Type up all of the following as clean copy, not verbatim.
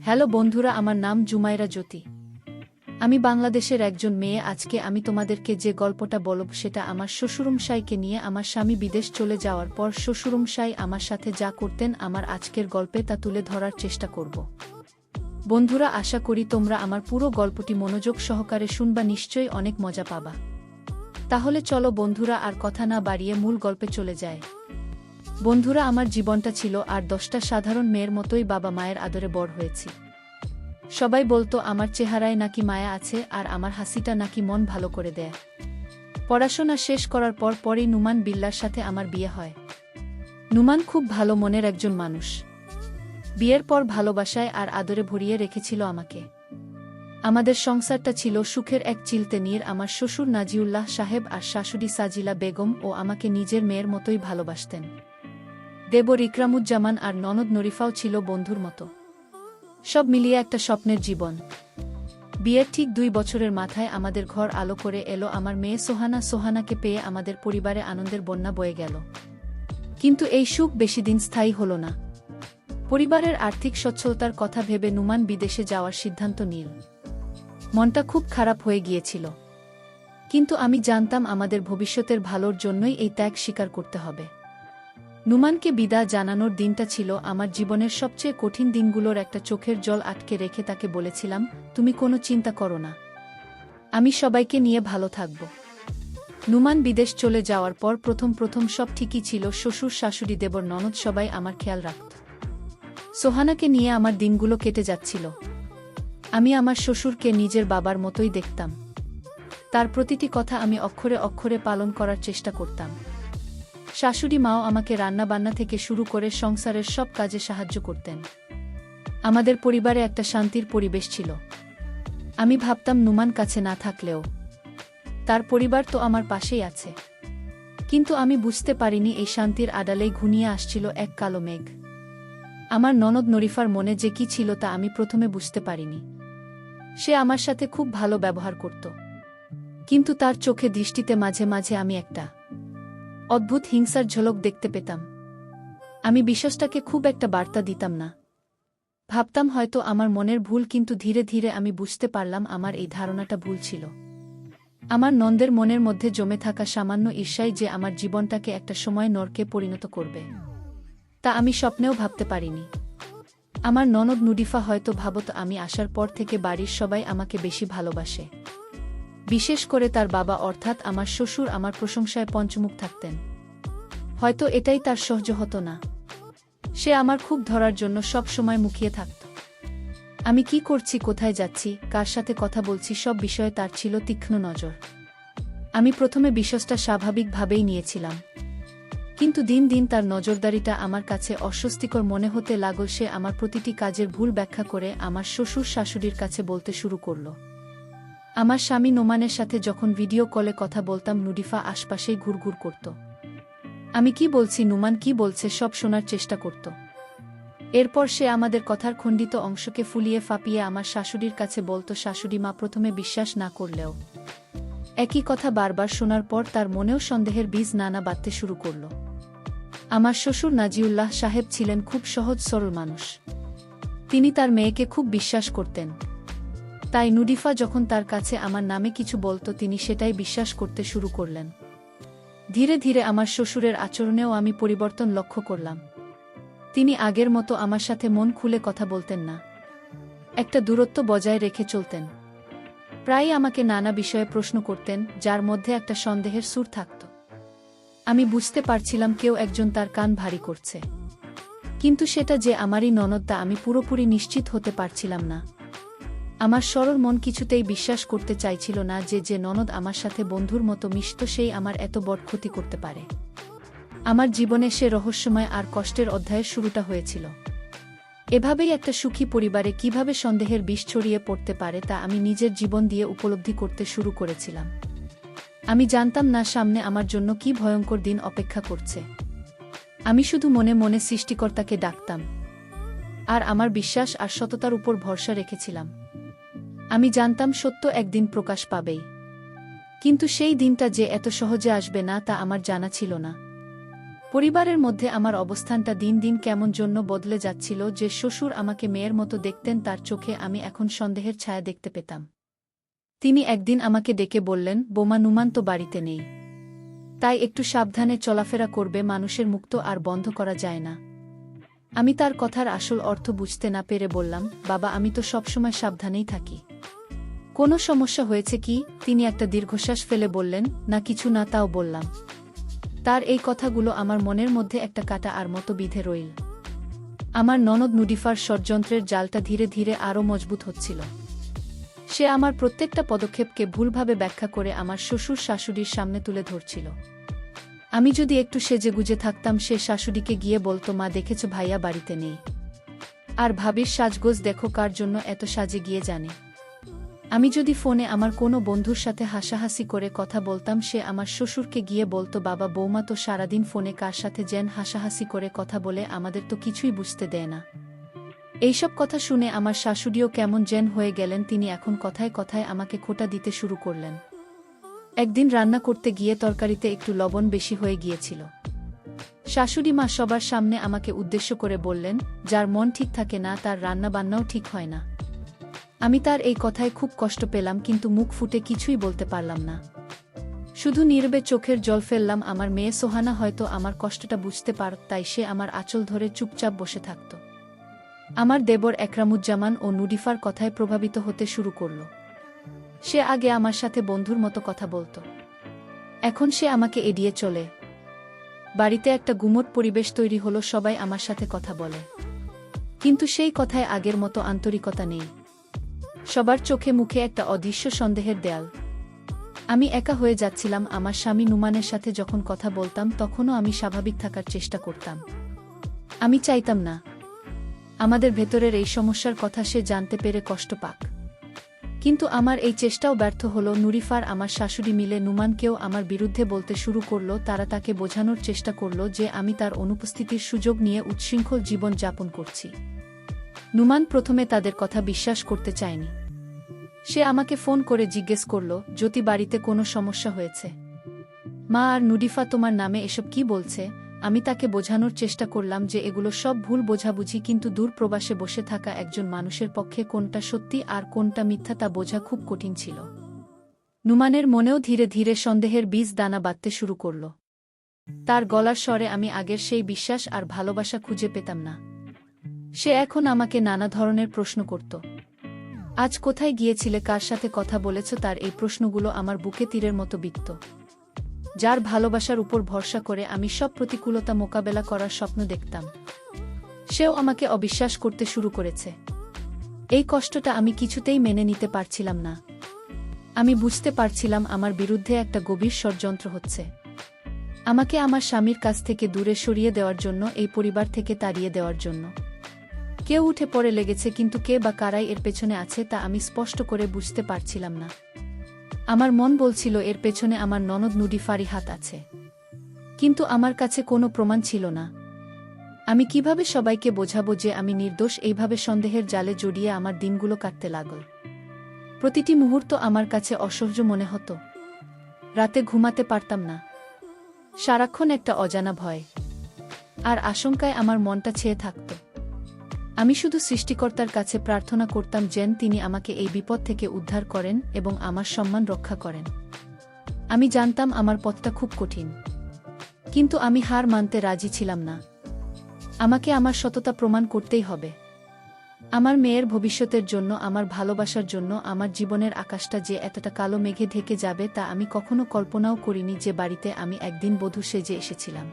Hello বন্ধুরা, আমার নাম জুমাইরা জ্যোতি। আমি বাংলাদেশের একজন মেয়ে। আজকে আমি তোমাদেরকে যে গল্পটা বলব সেটা আমার শ্বশুরমশাইকে নিয়ে। আমার স্বামী বিদেশ চলে যাওয়ার পর শ্বশুরমশাই আমার সাথে যা করতেন, আমার আজকের গল্পে তা তুলে ধরার চেষ্টা করব। বন্ধুরা, আশা করি তোমরা আমার পুরো গল্পটি মনোযোগ সহকারে শুনবা, নিশ্চয়ই অনেক মজা পাবা। তাহলে চলো বন্ধুরা, আর কথা না বাড়িয়ে মূল গল্পে চলে যায়। বন্ধুরা, আমার জীবনটা ছিল আর 10টা সাধারণ মেয়ের মতোই। বাবা মায়ের আদরে বড় হয়েছি। সবাই বলতো আমার চেহারায় নাকি মায়া আছে, আর আমার হাসিটা নাকি মন ভালো করে দেয়। পড়াশোনা শেষ করার পরই নুমান বিল্লার সাথে আমার বিয়ে হয়। নুমান খুব ভালো মনের একজন মানুষ। বিয়ের পর ভালোবাসায় আর আদরে ভরিয়ে রেখেছিল আমাকে। আমাদের সংসারটা ছিল সুখের এক চিলতেনির। আমার শ্বশুর নাজিউল্লাহ সাহেব আর শাশুড়ি সাজিলা বেগম ও আমাকে নিজের মেয়ের মতোই ভালোবাসতেন। দেবর ইকরামুজ্জামান আর ননদ নরিফাও ছিল বন্ধুর মতো। সব মিলিয়ে একটা স্বপ্নের জীবন। বিয়ের ঠিক 2 বছরের মাথায় আমাদের ঘর আলো করে এলো আমার মেয়ে সোহানা। সোহানাকে পেয়ে আমাদের পরিবারে আনন্দের বন্যা বয়ে গেল। কিন্তু এই সুখ বেশি দিন স্থায়ী হল না। পরিবারের আর্থিক সচ্ছলতার কথা ভেবে নুমান বিদেশে যাওয়ার সিদ্ধান্ত নিল। মনটা খুব খারাপ হয়ে গিয়েছিল, কিন্তু আমি জানতাম আমাদের ভবিষ্যতের ভালোর জন্যই এই ত্যাগ স্বীকার করতে হবে। নুমানকে বিদায় জানানোর দিনটা ছিল আমার জীবনের সবচেয়ে কঠিন দিনগুলোর একটা। চোখের জল আটকে রেখে তাকে বলেছিলাম, তুমি কোনো চিন্তা করো না, আমি সবাইকে নিয়ে ভালো থাকব। নুমান বিদেশ চলে যাওয়ার পর প্রথম সব ঠিকই ছিল। শ্বশুর শাশুড়ি দেবর ননদ সবাই আমার খেয়াল রাখত। সোহানাকে নিয়ে আমার দিনগুলো কেটে যাচ্ছিল। আমি আমার শ্বশুরকে নিজের বাবার মতোই দেখতাম। তার প্রতিটি কথা আমি অক্ষরে অক্ষরে পালন করার চেষ্টা করতাম। শাশুড়ি মাও আমাকে রান্নাবান্না থেকে শুরু করে সংসারের সব কাজে সাহায্য করতেন। আমাদের পরিবারে একটা শান্তির পরিবেশ ছিল। আমি ভাবতাম নুমান কাছে না থাকলেও তার পরিবার তো আমার পাশেই আছে। কিন্তু আমি বুঝতে পারিনি এই শান্তির আড়ালেই ঘনিয়ে আসছিল এক কালো মেঘ। আমার ননদ নরিফার মনে যে কি ছিল তা আমি প্রথমে বুঝতে পারিনি। সে আমার সাথে খুব ভালো ব্যবহার করত, কিন্তু তার চোখে দৃষ্টিতে মাঝে মাঝে আমি একটা অদ্ভুত হিংসার ঝলক দেখতে পেতাম। আমি বিশ্বাসটাকে খুব একটা বার্তা দিতাম না। ভাবতাম হয়তো আমার মনের ভুল, কিন্তু ধীরে ধীরে আমি বুঝতে পারলাম আমার এই ধারণাটা ভুল ছিল। আমার নন্দের মনের মধ্যে জমে থাকা সামান্য ঈর্ষাই যে আমার জীবনটাকে একটা সময় নরকে পরিণত করবে, তা আমি স্বপ্নেও ভাবতে পারিনি। আমার ননদ নুডিফা হয়তো ভাবত আমি আসার পর থেকে বাড়ির সবাই আমাকে বেশি ভালোবাসে। বিশেষ করে তার বাবা অর্থাৎ আমার শ্বশুর আমার প্রশংসায় পঞ্চমুখ থাকতেন। হয়তো এটাই তার সহ্য হতো না। সে আমার খুব ধরার জন্য সব সময় মুখিয়ে থাকত। আমি কি করছি, কোথায় যাচ্ছি, কার সাথে কথা বলছি, সব বিষয়ে তার ছিল তীক্ষ্ণ নজর। আমি প্রথমে বিষয়টা স্বাভাবিকভাবেই নিয়েছিলাম, কিন্তু দিন দিন তার নজরদারিটা আমার কাছে অস্বস্তিকর মনে হতে লাগল। সে আমার প্রতিটি কাজের ভুল ব্যাখ্যা করে আমার শ্বশুর শাশুড়ির কাছে বলতে শুরু করল। আমার স্বামী নোমানের সাথে যখন ভিডিও কলে কথা বলতাম, নুডিফা আশপাশেই ঘুরঘুর করত। আমি কি বলছি, নুমান কি বলছে, সব শোনার চেষ্টা করত। এরপর সে আমাদের কথার খণ্ডিত অংশকে ফুলিয়ে ফাঁপিয়ে আমার শাশুড়ির কাছে বলতো। শাশুড়ি মা প্রথমে বিশ্বাস না করলেও একই কথা বারবার শোনার পর তার মনেও সন্দেহের বীজ নানা বাঁধতে শুরু করল। আমার শ্বশুর নাজিউল্লাহ সাহেব ছিলেন খুব সহজ সরল মানুষ। তিনি তার মেয়েকে খুব বিশ্বাস করতেন। তাই নুডিফা যখন তার কাছে আমার নামে কিছু বলতো, তিনি সেটাই বিশ্বাস করতে শুরু করলেন। ধীরে ধীরে আমার শ্বশুরের আচরণেও আমি পরিবর্তন লক্ষ্য করলাম। তিনি আগের মতো আমার সাথে মন খুলে কথা বলতেন না। একটা দূরত্ব বজায় রেখে চলতেন। প্রায়ই আমাকে নানা বিষয়ে প্রশ্ন করতেন, যার মধ্যে একটা সন্দেহের সুর থাকত। আমি বুঝতে পারছিলাম কেউ একজন তার কান ভারী করছে, কিন্তু সেটা যে আমারই ননদ তা আমি পুরোপুরি নিশ্চিত হতে পারছিলাম না। আমার সরল মন কিছুতেই বিশ্বাস করতে চাইছিল না যে ননদ আমার সাথে বন্ধুর মতো মিশত সেই আমার এত বড় ক্ষতি করতে পারে। আমার জীবনে সে রহস্যময় আর কষ্টের অধ্যায়ের শুরুটা হয়েছিল। এভাবেই একটা সুখী পরিবারে কিভাবে সন্দেহের বিষ ছড়িয়ে পড়তে পারে তা আমি নিজের জীবন দিয়ে উপলব্ধি করতে শুরু করেছিলাম। আমি জানতাম না সামনে আমার জন্য কি ভয়ঙ্কর দিন অপেক্ষা করছে। আমি শুধু মনে মনে সৃষ্টিকর্তাকে ডাকতাম, আর আমার বিশ্বাস আর সততার উপর ভরসা রেখেছিলাম। আমি জানতাম সত্য একদিন প্রকাশ পাবেই, কিন্তু সেই দিনটা যে এত সহজে আসবে না তা আমার জানা ছিল না। পরিবারের মধ্যে আমার অবস্থানটা দিন দিন কেমন জন্য বদলে যাচ্ছিল। যে শ্বশুর আমাকে মেয়ের মতো দেখতেন তার চোখে আমি এখন সন্দেহের ছায়া দেখতে পেতাম। তিনি একদিন আমাকে ডেকে বললেন, বোমা নুমান তো বাড়িতে নেই, তাই একটু সাবধানে চলাফেরা করবে, মানুষের মুখ তো আর বন্ধ করা যায় না। আমি তার কথার আসল অর্থ বুঝতে না পেরে বললাম, বাবা আমি তো সবসময় সাবধানেই থাকি। কোনো সমস্যা হয়েছে কি? তিনি একটা দীর্ঘশ্বাস ফেলে বললেন, না কিছু না। তাও বললাম। তার এই কথাগুলো আমার মনের মধ্যে একটা কাঁটা আর মতো বিঁধে রইল। আমার ননদ নুডিফার ষড়যন্ত্রের জালটা ধীরে ধীরে আরও মজবুত হচ্ছিল। সে আমার প্রত্যেকটা পদক্ষেপকে ভুলভাবে ব্যাখ্যা করে আমার শ্বশুর শাশুড়ির সামনে তুলে ধরছিল। আমি যদি একটু সেজেগুজে থাকতাম, সে শাশুড়িকে গিয়ে বলতো, মা দেখেছ ভাইয়া বাড়িতে নেই, আর ভাবির সাজগোজ দেখো কার জন্য এত সাজে গিয়ে জানে। আমি যদি ফোনে আমার কোনো বন্ধুর সাথে হাসাহাসি করে কথা বলতাম, সে আমার শ্বশুরকে গিয়ে বলতো, বাবা বৌমা তো সারাদিন ফোনে কার সাথে যেন হাসাহাসি করে কথা বলে, আমাদের তো কিছুই বুঝতে দেয় না। এইসব কথা শুনে আমার শাশুড়িও কেমন যেন হয়ে গেলেন। তিনি এখন কথায় কথায় আমাকে খোঁটা দিতে শুরু করলেন। একদিন রান্না করতে গিয়ে তরকারিতে একটু লবণ বেশি হয়ে গিয়েছিল। শাশুড়ি মা সবার সামনে আমাকে উদ্দেশ্য করে বললেন, যার মন ঠিক থাকে না তার রান্নাবান্নাও ঠিক হয় না। আমি তার এই কথায় খুব কষ্ট পেলাম, কিন্তু মুখ ফুটে কিছুই বলতে পারলাম না। শুধু নীরবে চোখের জল ফেললাম। আমার মেয়ে সোহানা হয়তো আমার কষ্টটা বুঝতে পারত, তাই সে আমার আঁচল ধরে চুপচাপ বসে থাকত। আমার দেবর একরামুজ্জামান ও নুডিফার কথায় প্রভাবিত হতে শুরু করল। সে আগে আমার সাথে বন্ধুর মতো কথা বলত, এখন সে আমাকে এড়িয়ে চলে। বাড়িতে একটা গুমোট পরিবেশ তৈরি হলো, সবাই আমার সাথে কথা বলে, কিন্তু সেই কথায় আগের মতো আন্তরিকতা নেই। সবার চোখে মুখে একটা অদৃশ্য সন্দেহের দেয়াল। আমি একা হয়ে যাচ্ছিলাম। আমার স্বামী নুমানের সাথে যখন কথা বলতাম, তখনও আমি স্বাভাবিক থাকার চেষ্টা করতাম। আমি চাইতাম না আমাদের ভেতরের এই সমস্যার কথা সে জানতে পেরে কষ্ট পাক। কিন্তু আমার এই চেষ্টাও ব্যর্থ হলো। নুরিফার আমার শাশুড়ি মিলে নুমানকেও আমার বিরুদ্ধে বলতে শুরু করল। তারা তাকে বোঝানোর চেষ্টা করল যে আমি তার অনুপস্থিতির সুযোগ নিয়ে উচ্ছৃঙ্খল জীবন যাপন করছি। নুমান প্রথমে তাদের কথা বিশ্বাস করতে চায়নি। সে আমাকে ফোন করে জিজ্ঞেস করল, জ্যোতি বাড়িতে কোনো সমস্যা হয়েছে? মা আর নুডিফা তোমার নামে এসব কি বলছে? আমি তাকে বোঝানোর চেষ্টা করলাম যে এগুলো সব ভুল বোঝাবুঝি, কিন্তু দূর প্রবাসে বসে থাকা একজন মানুষের পক্ষে কোনটা সত্যি আর কোনটা মিথ্যা তা বোঝা খুব কঠিন ছিল। নুমানের মনেও ধীরে ধীরে সন্দেহের বীজ দানা বাঁধতে শুরু করল। তার গলার স্বরে আমি আগের সেই বিশ্বাস আর ভালোবাসা খুঁজে পেতাম না। সে এখন আমাকে নানা ধরনের প্রশ্ন করত। আজ কোথায় গিয়েছিলে, কার সাথে কথা বলেছ? তার এই প্রশ্নগুলো আমার বুকে তীরের মতো বিদ্ধ। যার ভালোবাসার উপর ভরসা করে আমি সব প্রতিকূলতা মোকাবেলা করার স্বপ্ন দেখতাম, সেও আমাকে অবিশ্বাস করতে শুরু করেছে। এই কষ্টটা আমি কিছুতেই মেনে নিতে পারছিলাম না। আমি বুঝতে পারছিলাম আমার বিরুদ্ধে একটা গভীর ষড়যন্ত্র হচ্ছে। আমাকে আমার স্বামীর কাছ থেকে দূরে সরিয়ে দেওয়ার জন্য, এই পরিবার থেকে তাড়িয়ে দেওয়ার জন্য। কেউ উঠে পড়ে লেগেছে, কিন্তু কে বা কারাই এর পেছনে আছে তা আমি স্পষ্ট করে বুঝতে পারছিলাম না। আমার মন বলছিল এর পেছনে আমার ননদ নুডিফারই হাত আছে, কিন্তু আমার কাছে কোনো প্রমাণ ছিল না। আমি কিভাবে সবাইকে বোঝাবো যে আমি নির্দোষ? এইভাবে সন্দেহের জালে জড়িয়ে আমার দিনগুলো কাটতে লাগল। প্রতিটি মুহূর্ত আমার কাছে অসহ্য মনে হতো। রাতে ঘুমাতে পারতাম না। সারাক্ষণ একটা অজানা ভয় আর আশঙ্কায় আমার মনটা ছেয়ে থাকত। আমি শুধু সৃষ্টিকর্তার কাছে প্রার্থনা করতাম যেন তিনি আমাকে এই বিপদ থেকে উদ্ধার করেন এবং আমার সম্মান রক্ষা করেন। আমি জানতাম আমার পথটা খুব কঠিন, কিন্তু আমি হার মানতে রাজি ছিলাম না। আমাকে আমার সততা প্রমাণ করতেই হবে। আমার মেয়ের ভবিষ্যতের জন্য, আমার ভালোবাসার জন্য। আমার জীবনের আকাশটা যে এতটা কালো মেঘে ঢেকে যাবে তা আমি কখনো কল্পনাও করিনি। যে বাড়িতে আমি একদিন বধূ সেজে এসেছিলাম,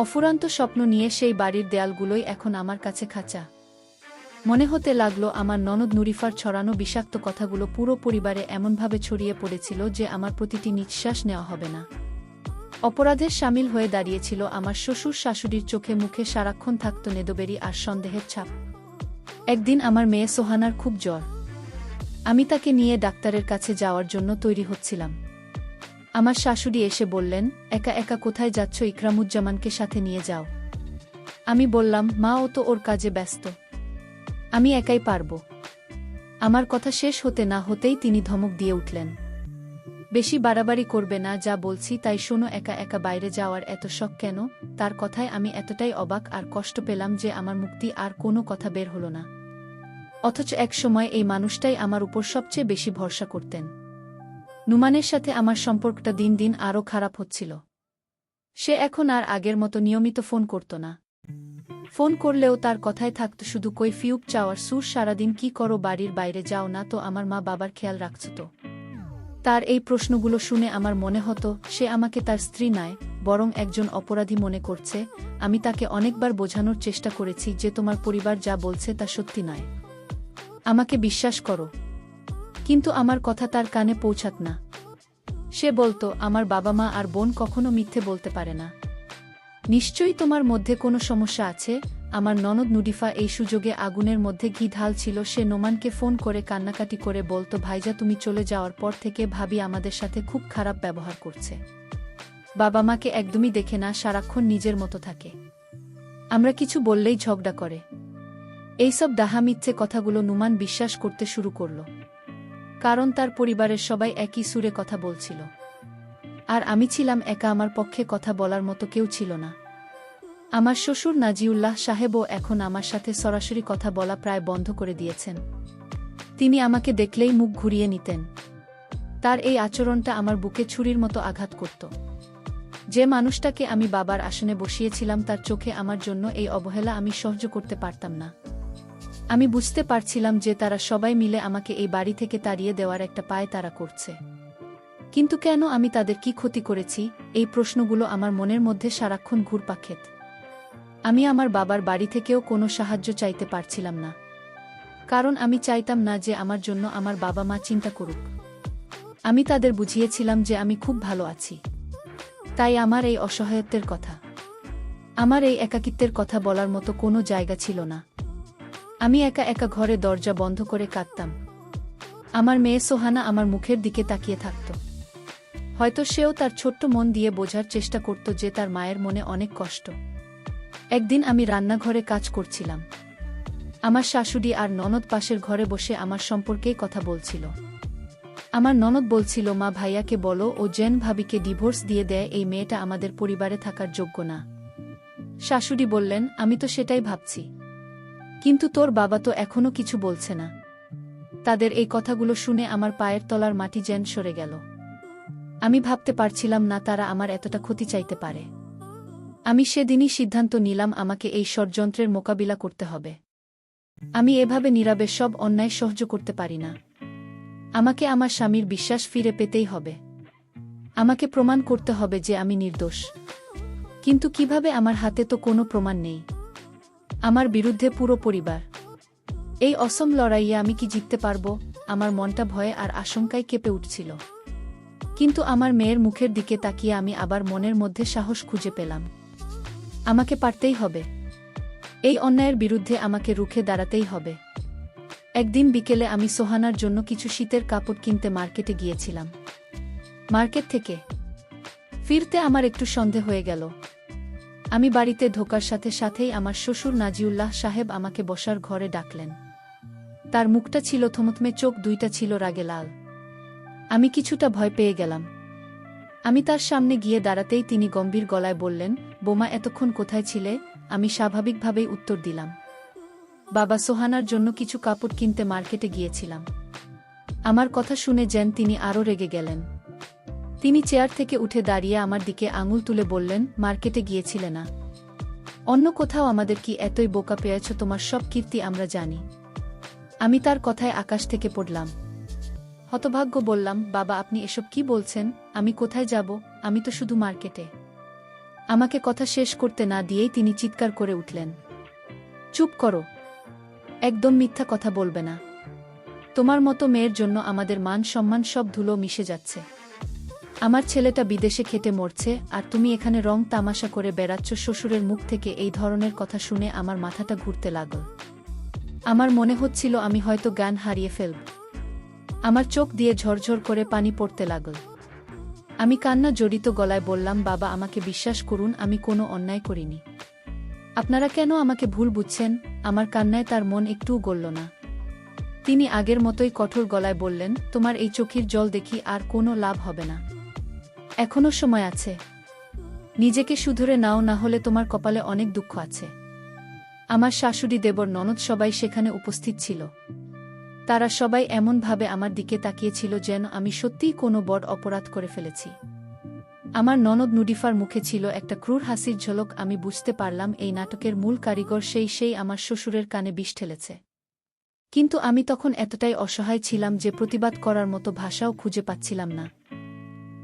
অফুরন্ত স্বপ্ন নিয়ে, সেই বাড়ির দেয়ালগুলোই এখন আমার কাছে খাঁচা। মনে হতে লাগলো আমার ননদ নুরিফার ছড়ানো বিষাক্ত কথাগুলো পুরো পরিবারে এমনভাবে ছড়িয়ে পড়েছিল যে আমার প্রতিটি নিঃশ্বাস নেওয়া হবে না। অপরাধের শামিল হয়ে দাঁড়িয়েছিল আমার শ্বশুর শাশুড়ির চোখে মুখে সারাক্ষণ থাকত নেদবেরি আর সন্দেহের ছাপ। একদিন আমার মেয়ে সোহানার খুব জ্বর। আমি তাকে নিয়ে ডাক্তারের কাছে যাওয়ার জন্য তৈরি হচ্ছিলাম। আমার শাশুড়ি এসে বললেন, একা একা কোথায় যাচ্ছ? ইকরামুজ্জামানকে সাথে নিয়ে যাও। আমি বললাম, মা ও তো ওর কাজে ব্যস্ত, আমি একাই পারব। আমার কথা শেষ হতে না হতেই তিনি ধমক দিয়ে উঠলেন, বেশি বাড়াবাড়ি করবে না, যা বলছি তাই শোনো। একা একা বাইরে যাওয়ার এত শখ কেন? তার কথায় আমি এতটাই অবাক আর কষ্ট পেলাম যে আমার মুক্তি আর কোনো কথা বের হলো না। অথচ এক সময় এই মানুষটাই আমার উপর সবচেয়ে বেশি ভরসা করতেন। নুমানের সাথে আমার সম্পর্কটা দিন দিন আরও খারাপ হচ্ছিল। সে এখন আর আগের মতো নিয়মিত ফোন করত না। ফোন করলেও তার কথায় থাকত শুধু কৈফিয়ত চাওয়ার সুর। সারাদিন কি করো, বাড়ির বাইরে যাও না তো? আমার মা বাবার খেয়াল রাখছ তো? তার এই প্রশ্নগুলো শুনে আমার মনে হতো সে আমাকে তার স্ত্রী নয়, বরং একজন অপরাধী মনে করছে। আমি তাকে অনেকবার বোঝানোর চেষ্টা করেছি যে তোমার পরিবার যা বলছে তা সত্যি নয়, আমাকে বিশ্বাস করো। কিন্তু আমার কথা তার কানে পৌঁছাত না। সে বলতো, আমার বাবা মা আর বোন কখনো মিথ্যে বলতে পারে না। নিশ্চয়ই তোমার মধ্যে কোনো সমস্যা আছে। আমার ননদ নুডিফা এই সুযোগে আগুনের মধ্যে ঘি ঢালছিল। সে নোমানকে ফোন করে কান্নাকাটি করে বলতো, ভাইজা তুমি চলে যাওয়ার পর থেকে ভাবি আমাদের সাথে খুব খারাপ ব্যবহার করছে। বাবা মাকে একদমই দেখে না, সারাক্ষণ নিজের মতো থাকে। আমরা কিছু বললেই ঝগড়া করে। এইসব ডাহা-মিথ্যে কথাগুলো নুমান বিশ্বাস করতে শুরু করল, কারণ তার পরিবারের সবাই একই সুরে কথা বলছিল। আর আমি ছিলাম একা, আমার পক্ষে কথা বলার মতো কেউ ছিল না। আমার শ্বশুর নাজিউল্লাহ সাহেবও এখন আমার সাথে সরাসরি কথা বলা প্রায় বন্ধ করে দিয়েছেন। তিনি আমাকে দেখলেই মুখ ঘুরিয়ে নিতেন। তার এই আচরণটা আমার বুকে ছুরির মতো আঘাত করত। যে মানুষটাকে আমি বাবার আসনে বসিয়েছিলাম তার চোখে আমার জন্য এই অবহেলা আমি সহ্য করতে পারতাম না। আমি বুঝতে পারছিলাম যে তারা সবাই মিলে আমাকে এই বাড়ি থেকে তাড়িয়ে দেওয়ার একটা পায় তারা করছে। কিন্তু কেন? আমি তাদের কি ক্ষতি করেছি? এই প্রশ্নগুলো আমার মনের মধ্যে সারাক্ষণ ঘুরপাক খেত। আমি আমার বাবার বাড়ি থেকেও কোনো সাহায্য চাইতে পারছিলাম না, কারণ আমি চাইতাম না যে আমার জন্য আমার বাবা মা চিন্তা করুক। আমি তাদের বুঝিয়েছিলাম যে আমি খুব ভালো আছি। তাই আমার এই অসহায়ত্বের কথা, আমার এই একাকিত্বের কথা বলার মতো কোনো জায়গা ছিল না। আমি একা একা ঘরে দরজা বন্ধ করে কাঁদতাম। আমার মেয়ে সোহানা আমার মুখের দিকে তাকিয়ে থাকত। হয়তো সেও তার ছোট্ট মন দিয়ে বোঝার চেষ্টা করত যে তার মায়ের মনে অনেক কষ্ট। একদিন আমি রান্নাঘরে কাজ করছিলাম। আমার শাশুড়ি আর ননদ পাশের ঘরে বসে আমার সম্পর্কেই কথা বলছিল। আমার ননদ বলছিল, মা ভাইয়াকে বলো ও জেন ভাবিকে ডিভোর্স দিয়ে দেয়, এই মেয়েটা আমাদের পরিবারে থাকার যোগ্য না। শাশুড়ি বললেন, আমি তো সেটাই ভাবছি, কিন্তু তোর বাবা তো এখনো কিছু বলছে না। তাদের এই কথাগুলো শুনে আমার পায়ের তলার মাটি যেন সরে গেল। আমি ভাবতে পারছিলাম না তারা আমার এতটা ক্ষতি চাইতে পারে। আমি সেদিনই সিদ্ধান্ত নিলাম আমাকে এই ষড়যন্ত্রের মোকাবিলা করতে হবে। আমি এভাবে নীরবে সব অন্যায় সহ্য করতে পারি না। আমাকে আমার স্বামীর বিশ্বাস ফিরে পেতেই হবে। আমাকে প্রমাণ করতে হবে যে আমি নির্দোষ। কিন্তু কিভাবে? আমার হাতে তো কোনো প্রমাণ নেই। আমার বিরুদ্ধে পুরো পরিবার। এই অসম লড়াইয়ে আমি কি জিততে পারব? আমার মনটা ভয়ে আর আশঙ্কায় কেঁপে উঠছিল। কিন্তু আমার মেয়ের মুখের দিকে তাকিয়ে আমি আবার মনের মধ্যে সাহস খুঁজে পেলাম। আমাকে পারতেই হবে। এই অন্যায়ের বিরুদ্ধে আমাকে রুখে দাঁড়াতেই হবে। একদিন বিকেলে আমি সোহানার জন্য কিছু শীতের কাপড় কিনতে মার্কেটে গিয়েছিলাম। মার্কেট থেকে ফিরতে আমার একটু সন্দেহ হয়ে গেল। আমি বাড়িতে ঢোকার সাথে সাথেই আমার শ্বশুর নাজিউল্লাহ সাহেব আমাকে বসার ঘরে ডাকলেন। তার মুখটা ছিল থমথমে, চোখ দুইটা ছিল রাগে লাল। আমি কিছুটা ভয় পেয়ে গেলাম। আমি তার সামনে গিয়ে দাঁড়াতেই তিনি গম্ভীর গলায় বললেন, বোমা এতক্ষণ কোথায় ছিলে? আমি স্বাভাবিকভাবেই উত্তর দিলাম, বাবা, সোহানার জন্য কিছু কাপড় কিনতে মার্কেটে গিয়েছিলাম। আমার কথা শুনে যেন তিনি আরও রেগে গেলেন। তিনি চেয়ার থেকে উঠে দাঁড়িয়ে আমার দিকে আঙুল তুলে বললেন, মার্কেটে গিয়েছিলে না? অন্য কোথাও? আমাদের কি এতই বোকা পেয়েছ? তোমার সব কীর্তি আমরা জানি। আমি তার কথায় আকাশ থেকে পড়লাম। হতভাগ্য বললাম, বাবা, আপনি এসব কি বলছেন? আমি কোথায় যাব? আমি তো শুধু মার্কেটে। আমাকে কথা শেষ করতে না দিয়েই তিনি চিৎকার করে উঠলেন, চুপ করো, একদম মিথ্যা কথা বলবে না। তোমার মতো মেয়ের জন্য আমাদের মান সম্মান সব ধুলো মিশে যাচ্ছে। আমার ছেলেটা বিদেশে খেটে মরছে আর তুমি এখানে রং তামাশা করে বেড়াচ্ছ। শ্বশুরের মুখ থেকে এই ধরনের কথা শুনে আমার মাথাটা ঘুরতে লাগল। আমার মনে হচ্ছিল আমি হয়তো জ্ঞান হারিয়ে ফেলব। আমার চোখ দিয়ে ঝরঝর করে পানি পড়তে লাগল। আমি কান্না জড়িত গলায় বললাম, বাবা, আমাকে বিশ্বাস করুন, আমি কোনো অন্যায় করিনি। আপনারা কেন আমাকে ভুল বুঝছেন? আমার কান্নায় তার মন একটুও গলল না। তিনি আগের মতোই কঠোর গলায় বললেন, তোমার এই চোখের জল দেখি আর কোনো লাভ হবে না। এখনো সময় আছে। নিজেকে শুধরে নাও, না হলে তোমার কপালে অনেক দুঃখ আছে। আমার শাশুড়ি, দেবর, ননদ সবাই সেখানে উপস্থিত ছিল। তারা সবাই এমনভাবে আমার দিকে তাকিয়েছিল যেন আমি সত্যিই কোনো বড় অপরাধ করে ফেলেছি। আমার ননদ নুডিফার মুখে ছিল একটা ক্রূর হাসির ঝলক। আমি বুঝতে পারলাম এই নাটকের মূল কারিগর সেই আমার শ্বশুরের কানে বিষ ঠেলেছে। কিন্তু আমি তখন এতটাই অসহায় ছিলাম যে প্রতিবাদ করার মতো ভাষাও খুঁজে পাচ্ছিলাম না।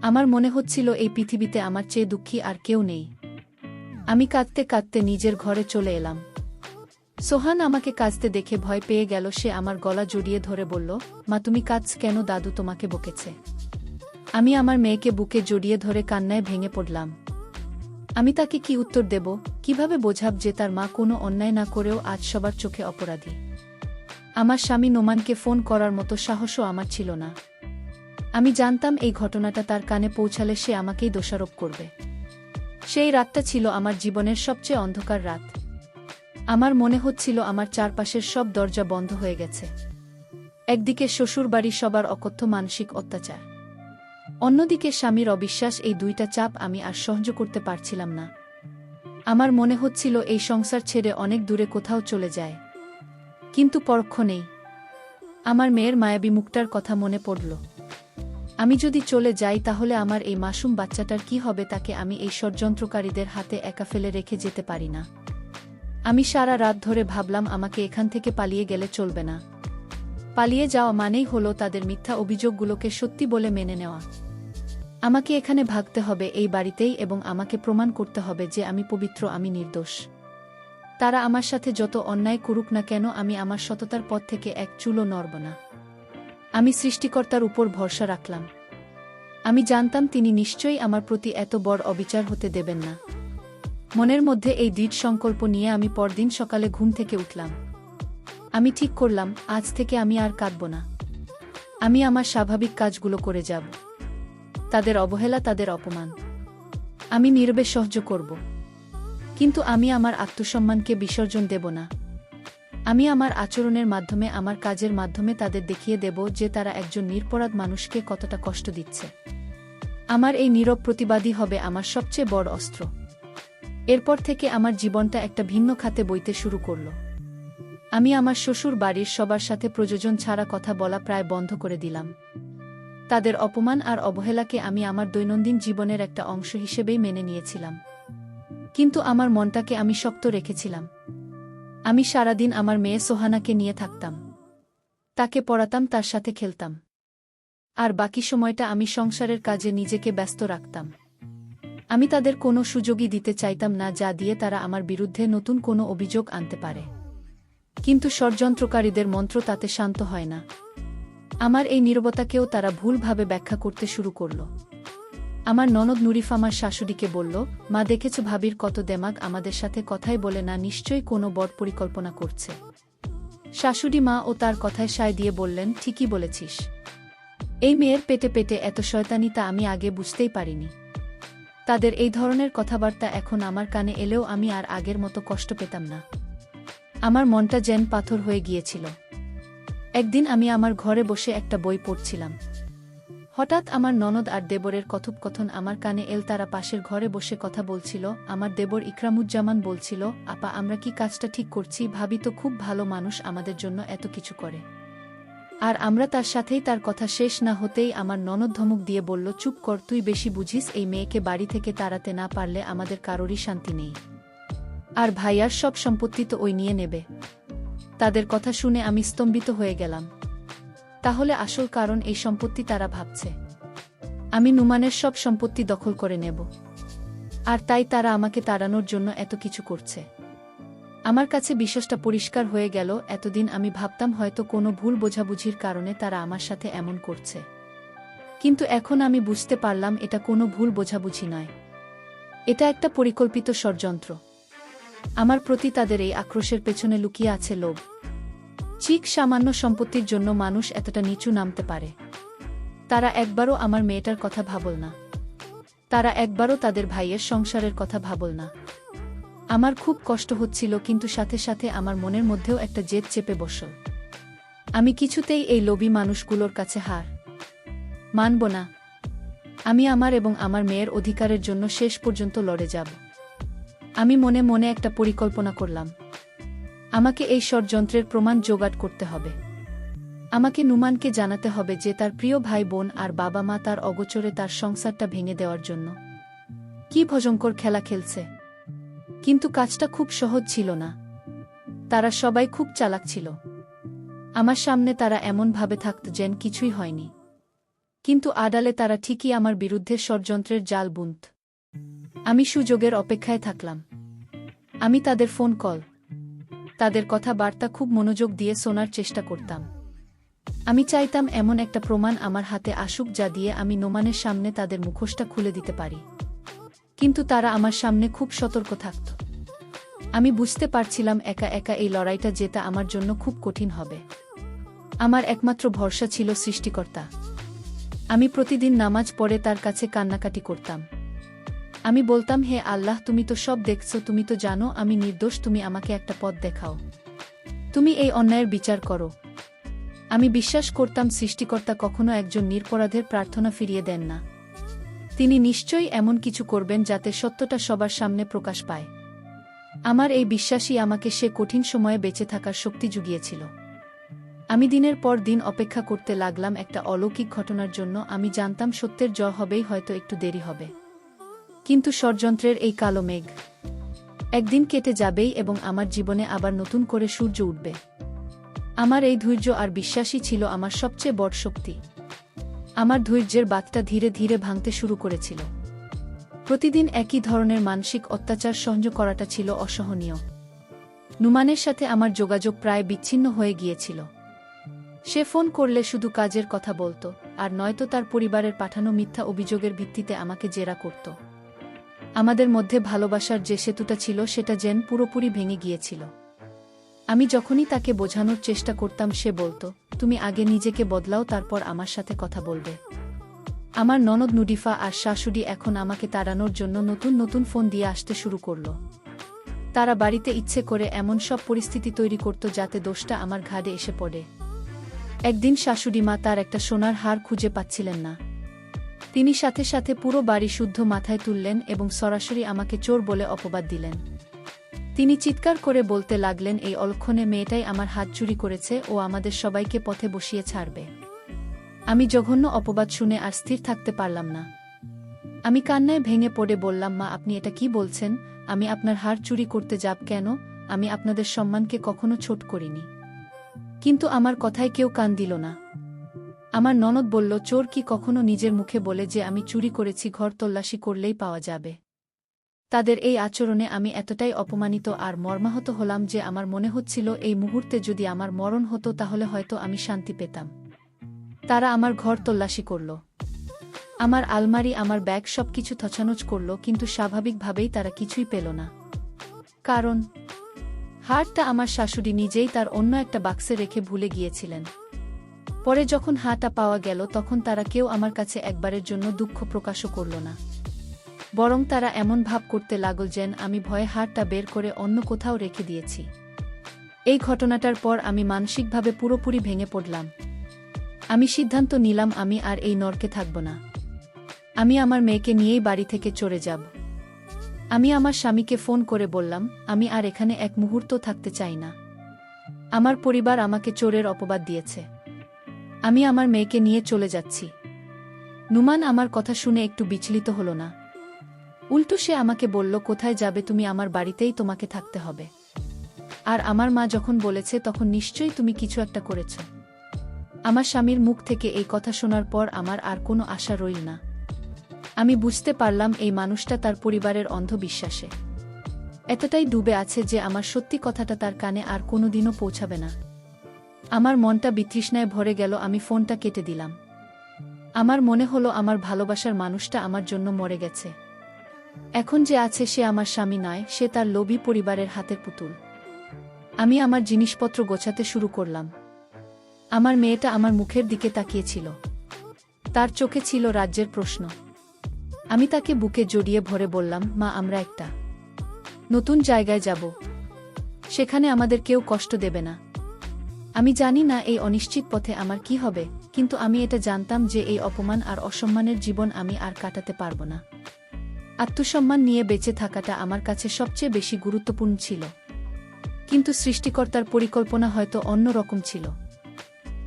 আমার মনে হচ্ছিল এই পৃথিবীতে আমার চেয়ে দুঃখী আর কেউ নেই। আমি কাঁদতে কাঁদতে নিজের ঘরে চলে এলাম। সোহান আমাকে কাঁদতে দেখে ভয় পেয়ে গেল। সে আমার গলা জড়িয়ে ধরে বলল, মা তুমি কাঁদছ কেন? দাদু তোমাকে বকেছে। আমি আমার মেয়েকে বুকে জড়িয়ে ধরে কান্নায় ভেঙে পড়লাম। আমি তাকে কি উত্তর দেব, কিভাবে বোঝাব যে তার মা কোনো অন্যায় না করেও আজ সবার চোখে অপরাধী? আমার স্বামী নোমানকে ফোন করার মতো সাহসও আমার ছিল না। আমি জানতাম এই ঘটনাটা তার কানে পৌঁছালে সে আমাকেই দোষারোপ করবে। সেই রাতটা ছিল আমার জীবনের সবচেয়ে অন্ধকার রাত। আমার মনে হচ্ছিল আমার চারপাশের সব দরজা বন্ধ হয়ে গেছে। একদিকে শ্বশুরবাড়ি সবার অকথ্য মানসিক অত্যাচার, অন্যদিকে স্বামীর অবিশ্বাস। এই দুইটা চাপ আমি আর সহ্য করতে পারছিলাম না। আমার মনে হচ্ছিল এই সংসার ছেড়ে অনেক দূরে কোথাও চলে যায়। কিন্তু পরক্ষণেই আমার মেয়ের মায়াবী মুখটার কথা মনে পড়ল। আমি যদি চলে যাই তাহলে আমার এই মাসুম বাচ্চাটার কি হবে? তাকে আমি এই ষড়যন্ত্রকারীদের হাতে একা ফেলে রেখে যেতে পারি না। আমি সারা রাত ধরে ভাবলাম আমাকে এখান থেকে পালিয়ে গেলে চলবে না। পালিয়ে যাওয়া মানেই হলো তাদের মিথ্যা অভিযোগগুলোকে সত্যি বলে মেনে নেওয়া। আমাকে এখানে ভাগতে হবে, এই বাড়িতেই, এবং আমাকে প্রমাণ করতে হবে যে আমি পবিত্র, আমি নির্দোষ। তারা আমার সাথে যত অন্যায় করুক না কেন, আমি আমার সততার পথ থেকে এক চুলও নড়ব না। আমি সৃষ্টিকর্তার উপর ভরসা রাখলাম। আমি জানতাম তিনি নিশ্চয়ই আমার প্রতি এত বড় অবিচার হতে দেবেন না। মনের মধ্যে এই দৃঢ় সংকল্প নিয়ে আমি পরদিন সকালে ঘুম থেকে উঠলাম। আমি ঠিক করলাম, আজ থেকে আমি আর কাঁদব না। আমি আমার স্বাভাবিক কাজগুলো করে যাব। তাদের অবহেলা, তাদের অপমান আমি নীরবে সহ্য করব। কিন্তু আমি আমার আত্মসম্মানকে বিসর্জন দেব না। আমি আমার আচরণের মাধ্যমে, আমার কাজের মাধ্যমে তাদের দেখিয়ে দেব যে তারা একজন নিরপরাধ মানুষকে কতটা কষ্ট দিচ্ছে। আমার এই নীরব প্রতিবাদী হবে আমার সবচেয়ে বড় অস্ত্র। এরপর থেকে আমার জীবনটা একটা ভিন্ন খাতে বইতে শুরু করল। আমি আমার শ্বশুর বাড়ির সবার সাথে প্রয়োজন ছাড়া কথা বলা প্রায় বন্ধ করে দিলাম। তাদের অপমান আর অবহেলাকে আমি আমার দৈনন্দিন জীবনের একটা অংশ হিসেবেই মেনে নিয়েছিলাম। কিন্তু আমার মনটাকে আমি শক্ত রেখেছিলাম। আমি সারাদিন আমার মেয়ে সোহানাকে নিয়ে থাকতাম। তাকে পড়াতাম, তার সাথে খেলতাম। আর বাকি সময়টা আমি সংসারের কাজে নিজেকে ব্যস্ত রাখতাম। আমি তাদের কোনো সুযোগই দিতে চাইতাম না যা দিয়ে তারা আমার বিরুদ্ধে নতুন কোনো অভিযোগ আনতে পারে। কিন্তু ষড়যন্ত্রকারীদের মন্ত্র তাতে শান্ত হয় না। আমার এই নীরবতাকেও তারা ভুলভাবে ব্যাখ্যা করতে শুরু করল। আমার ননদ নুরিফা আমার শাশুড়িকে বলল, মা দেখেছ ভাবির কত দেমাগ, আমাদের সাথে কথাই বলে না, নিশ্চয়ই কোনো বড় পরিকল্পনা করছে। শাশুড়ি মা ও তার কথায় সায় দিয়ে বললেন, ঠিকই বলেছিস। এই মেয়ের পেটে পেটে এত শয়তানি তা আমি আগে বুঝতেই পারিনি। তাদের এই ধরনের কথাবার্তা এখন আমার কানে এলেও আমি আর আগের মতো কষ্ট পেতাম না। আমার মনটা যেন পাথর হয়ে গিয়েছিল। একদিন আমি আমার ঘরে বসে একটা বই পড়ছিলাম। হঠাৎ আমার ননদ আর দেবরের কথোপকথন আমার কানে এল। তারা পাশের ঘরে বসে কথা বলছিল। আমার দেবর ইকরামুজ্জামান বলছিল, আপা আমরা কি কাজটা ঠিক করছি? ভাবি তো খুব ভালো মানুষ, আমাদের জন্য এত কিছু করে। আর আমরা তার সাথেই। তার কথা শেষ না হতেই আমার ননদ ধমক দিয়ে বলল, চুপ কর, তুই বেশি বুঝিস। এই মেয়েকে বাড়ি থেকে তাড়াতে না পারলে আমাদের কারোরই শান্তি নেই। আর ভাইয়ার সব সম্পত্তি তো ওই নিয়ে নেবে। তাদের কথা শুনে আমি স্তম্ভিত হয়ে গেলাম। তাহলে আসল কারণ এই সম্পত্তি? তারা ভাবছে আমি নুমানের সব সম্পত্তি দখল করে নেব, আর তাই তারা আমাকে তাড়ানোর জন্য এত কিছু করছে। আমার কাছে বিষয়টা পরিষ্কার হয়ে গেল। এতদিন আমি ভাবতাম হয়তো কোনো ভুল বোঝাবুঝির কারণে তারা আমার সাথে এমন করছে, কিন্তু এখন আমি বুঝতে পারলাম এটা কোনো ভুল বোঝাবুঝি নয়। এটা একটা পরিকল্পিত ষড়যন্ত্র। আমার প্রতি তাদের এই আক্রোশের পেছনে লুকিয়ে আছে লোভ। ঠিক সামান্য সম্পত্তির জন্য মানুষ এতটা নিচু নামতে পারে? তারা একবারও আমার মেয়েটার কথা ভাবল না। তারা একবারও তাদের ভাইয়ের সংসারের কথা ভাবল না। আমার খুব কষ্ট হচ্ছিল, কিন্তু সাথে সাথে আমার মনের মধ্যেও একটা জেদ চেপে বসল। আমি কিছুতেই এই লোভী মানুষগুলোর কাছে হার মানব না। আমি আমার এবং আমার মেয়ের অধিকারের জন্য শেষ পর্যন্ত লড়ে যাব। আমি মনে মনে একটা পরিকল্পনা করলাম। আমাকে এই ষড়যন্ত্রের প্রমাণ জোগাড় করতে হবে। আমাকে নুমানকে জানাতে হবে যে তার প্রিয় ভাই বোন আর বাবা মা তার অগোচরে তার সংসারটা ভেঙে দেওয়ার জন্য কি ভয়ঙ্কর খেলা খেলছে। কিন্তু কাজটা খুব সহজ ছিল না। তারা সবাই খুব চালাক ছিল। আমার সামনে তারা এমনভাবে থাকত যেন কিছুই হয়নি, কিন্তু আড়ালে তারা ঠিকই আমার বিরুদ্ধে ষড়যন্ত্রের জাল বুনত। আমি সুযোগের অপেক্ষায় থাকলাম। আমি তাদের ফোন কল, তাদের কথাবার্তা খুব মনোযোগ দিয়ে শোনার চেষ্টা করতাম। আমি চাইতাম এমন একটা প্রমাণ আমার হাতে আসুক যা দিয়ে আমি নোমানের সামনে তাদের মুখোশটা খুলে দিতে পারি। কিন্তু তারা আমার সামনে খুব সতর্ক থাকত। আমি বুঝতে পারছিলাম একা একা এই লড়াইটা জেতা আমার জন্য খুব কঠিন হবে। আমার একমাত্র ভরসা ছিল সৃষ্টিকর্তা। আমি প্রতিদিন নামাজ পড়ে তার কাছে কান্নাকাটি করতাম। আমি বলতাম, হে আল্লাহ, তুমি তো সব দেখছো, তুমি তো জানো আমি নির্দোষ, তুমি আমাকে একটা পথ দেখাও, তুমি এই অন্যায়ের বিচার করো। আমি বিশ্বাস করতাম সৃষ্টিকর্তা কখনো একজন নিরপরাধের প্রার্থনা ফিরিয়ে দেন না। তিনি নিশ্চয়ই এমন কিছু করবেন যাতে সত্যটা সবার সামনে প্রকাশ পায়। আমার এই বিশ্বাসই আমাকে সে কঠিন সময়ে বেঁচে থাকার শক্তি জুগিয়েছিল। আমি দিনের পর দিন অপেক্ষা করতে লাগলাম একটা অলৌকিক ঘটনার জন্য। আমি জানতাম সত্যের জয় হবেই, হয়তো একটু দেরি হবে, কিন্তু ষড়যন্ত্রের এই কালো মেঘ একদিন কেটে যাবেই এবং আমার জীবনে আবার নতুন করে সূর্য উঠবে। আমার এই ধৈর্য আর বিশ্বাসই ছিল আমার সবচেয়ে বড় শক্তি। আমার ধৈর্যের বাঁধটা ধীরে ধীরে ভাঙতে শুরু করেছিল। প্রতিদিন একই ধরনের মানসিক অত্যাচার সহ্য করাটা ছিল অসহনীয়। নুমানের সাথে আমার যোগাযোগ প্রায় বিচ্ছিন্ন হয়ে গিয়েছিল। সে ফোন করলে শুধু কাজের কথা বলতো, আর নয়তো তার পরিবারের পাঠানো মিথ্যা অভিযোগের ভিত্তিতে আমাকে জেরা করত। আমাদের মধ্যে ভালোবাসার যে সেতুটা ছিল সেটা যেন পুরোপুরি ভেঙে গিয়েছিল। আমি যখনই তাকে বোঝানোর চেষ্টা করতাম সে বলতো, তুমি আগে নিজেকে বদলাও, তারপর আমার সাথে কথা বলবে। আমার ননদ নুডিফা আর শাশুড়ি এখন আমাকে তাড়ানোর জন্য নতুন নতুন ফোন দিয়ে আসতে শুরু করল। তারা বাড়িতে ইচ্ছে করে এমন সব পরিস্থিতি তৈরি করত যাতে দোষটা আমার ঘাড়ে এসে পড়ে। একদিন শাশুড়ি মা তার একটা সোনার হার খুঁজে পাচ্ছিলেন না। তিনি সাথে সাথে পুরো বাড়ি শুদ্ধ মাথায় তুললেন এবং সরাসরি আমাকে চোর বলে অপবাদ দিলেন। তিনি চিৎকার করে বলতে লাগলেন, এই অলক্ষণে মেয়েটাই আমার হাত চুরি করেছে, ও আমাদের সবাইকে পথে বসিয়ে ছাড়বে। আমি জঘন্য অপবাদ শুনে আর স্থির থাকতে পারলাম না। আমি কান্নায় ভেঙে পড়ে বললাম, মা, আপনি এটা কি বলছেন? আমি আপনার হার চুরি করতে যাব কেন? আমি আপনাদের সম্মানকে কখনো ছোট করিনি। কিন্তু আমার কথায় কেউ কান দিল না। আমার ননদ বলল, চোর কি কখনো নিজের মুখে বলে যে আমি চুরি করেছি? ঘর তল্লাশি করলেই পাওয়া যাবে। তাদের এই আচরণে আমি এতটাই অপমানিত আর মর্মাহত হলাম যে আমার মনে হচ্ছিল এই মুহূর্তে যদি আমার মরণ হতো তাহলে হয়তো আমি শান্তি পেতাম। তারা আমার ঘর তল্লাশি করল, আমার আলমারি, আমার ব্যাগ সবকিছু তছনছ করল, কিন্তু স্বাভাবিকভাবেই তারা কিছুই পেল না। কারণ হারটা আমার শাশুড়ি নিজেই তার অন্য একটা বাক্সে রেখে ভুলে গিয়েছিলেন। পরে যখন হারটা পাওয়া গেল তখন তারা কেউ আমার কাছে একবারের জন্য দুঃখ প্রকাশও করল না, বরং তারা এমন ভাব করতে লাগল যেন আমি ভয়ে হারটা বের করে অন্য কোথাও রেখে দিয়েছি। এই ঘটনাটার পর আমি মানসিকভাবে পুরোপুরি ভেঙে পড়লাম। আমি সিদ্ধান্ত নিলাম আমি আর এই নরকে থাকব না। আমি আমার মেয়েকে নিয়েই বাড়ি থেকে চলে যাব। আমি আমার স্বামীকে ফোন করে বললাম, আমি আর এখানে এক মুহূর্ত থাকতে চাই না। আমার পরিবার আমাকে চোরের অপবাদ দিয়েছে। আমি আমার মেয়েকে নিয়ে চলে যাচ্ছি। নুমান আমার কথা শুনে একটু বিচলিত হল না। উল্টো সে আমাকে বলল, কোথায় যাবে তুমি? আমার বাড়িতেই তোমাকে থাকতে হবে। আর আমার মা যখন বলেছে তখন নিশ্চয়ই তুমি কিছু একটা করেছ। আমার স্বামীর মুখ থেকে এই কথা শোনার পর আমার আর কোনো আশা রইল না। আমি বুঝতে পারলাম এই মানুষটা তার পরিবারের অন্ধবিশ্বাসে এতটাই ডুবে আছে যে আমার সত্যি কথাটা তার কানে আর কোনোদিনও পৌঁছাবে না। আমার মনটা বিতৃষ্ণায় ভরে গেল। আমি ফোনটা কেটে দিলাম। আমার মনে হলো আমার ভালোবাসার মানুষটা আমার জন্য মরে গেছে। এখন যে আছে সে আমার স্বামী নয়, সে তার লোভী পরিবারের হাতের পুতুল। আমি আমার জিনিসপত্র গোছাতে শুরু করলাম। আমার মেয়েটা আমার মুখের দিকে তাকিয়েছিল। তার চোখে ছিল রাজ্যের প্রশ্ন। আমি তাকে বুকে জড়িয়ে ভরে বললাম, মা, আমরা একটা নতুন জায়গায় যাব। সেখানে আমাদের কেউ কষ্ট দেবে না। আমি জানি না এই অনিশ্চিত পথে আমার কি হবে, কিন্তু আমি এটা জানতাম যে এই অপমান আর অসম্মানের জীবন আমি আর কাটাতে পারব না। আত্মসম্মান নিয়ে বেঁচে থাকাটা আমার কাছে সবচেয়ে বেশি গুরুত্বপূর্ণ ছিল। কিন্তু সৃষ্টিকর্তার পরিকল্পনা হয়তো অন্য রকম ছিল।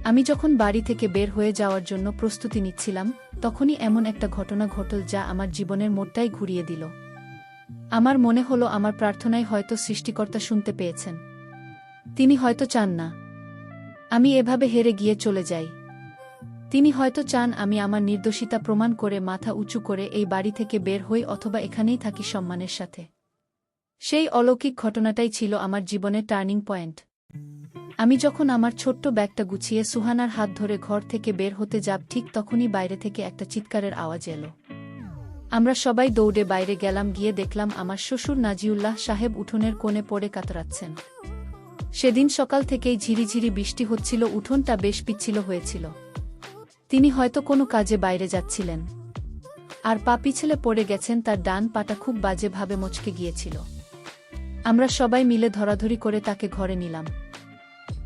আমি যখন বাড়ি থেকে বের হয়ে যাওয়ার জন্য প্রস্তুতি নিচ্ছিলাম, তখনই এমন একটা ঘটনা ঘটল যা আমার জীবনের মোড়টাই ঘুরিয়ে দিল। আমার মনে হলো আমার প্রার্থনাই হয়তো সৃষ্টিকর্তা শুনতে পেয়েছেন। তিনি হয়তো চান না আমি এভাবে হেরে গিয়ে চলে যাই। তিনি হয়তো চান আমি আমার নির্দোষিতা প্রমাণ করে মাথা উঁচু করে এই বাড়ি থেকে বের হই, অথবা এখানেই থাকি সম্মানের সাথে। সেই অলৌকিক ঘটনাটাই ছিল আমার জীবনের টার্নিং পয়েন্ট। আমি যখন আমার ছোট্ট ব্যাগটা গুছিয়ে সুহানার হাত ধরে ঘর থেকে বের হতে যাব, ঠিক তখনই বাইরে থেকে একটা চিৎকারের আওয়াজ এলো। আমরা সবাই দৌড়ে বাইরে গেলাম, গিয়ে দেখলাম আমার শ্বশুর নাজিউল্লাহ সাহেব উঠোনের কোণে পড়ে কাতরাচ্ছেন। সেদিন সকাল থেকেই ঝিরিঝিরি বৃষ্টি হচ্ছিল, উঠোনটা বেশ পিচ্ছিল হয়েছিল। তিনি হয়তো কোনো কাজে বাইরে যাচ্ছিলেন, আর পা পিছলে পড়ে গেছেন, তার ডান পাটা খুব বাজেভাবে মচকে গিয়েছিল। আমরা সবাই মিলে ধরাধরি করে তাকে ঘরে নিলাম।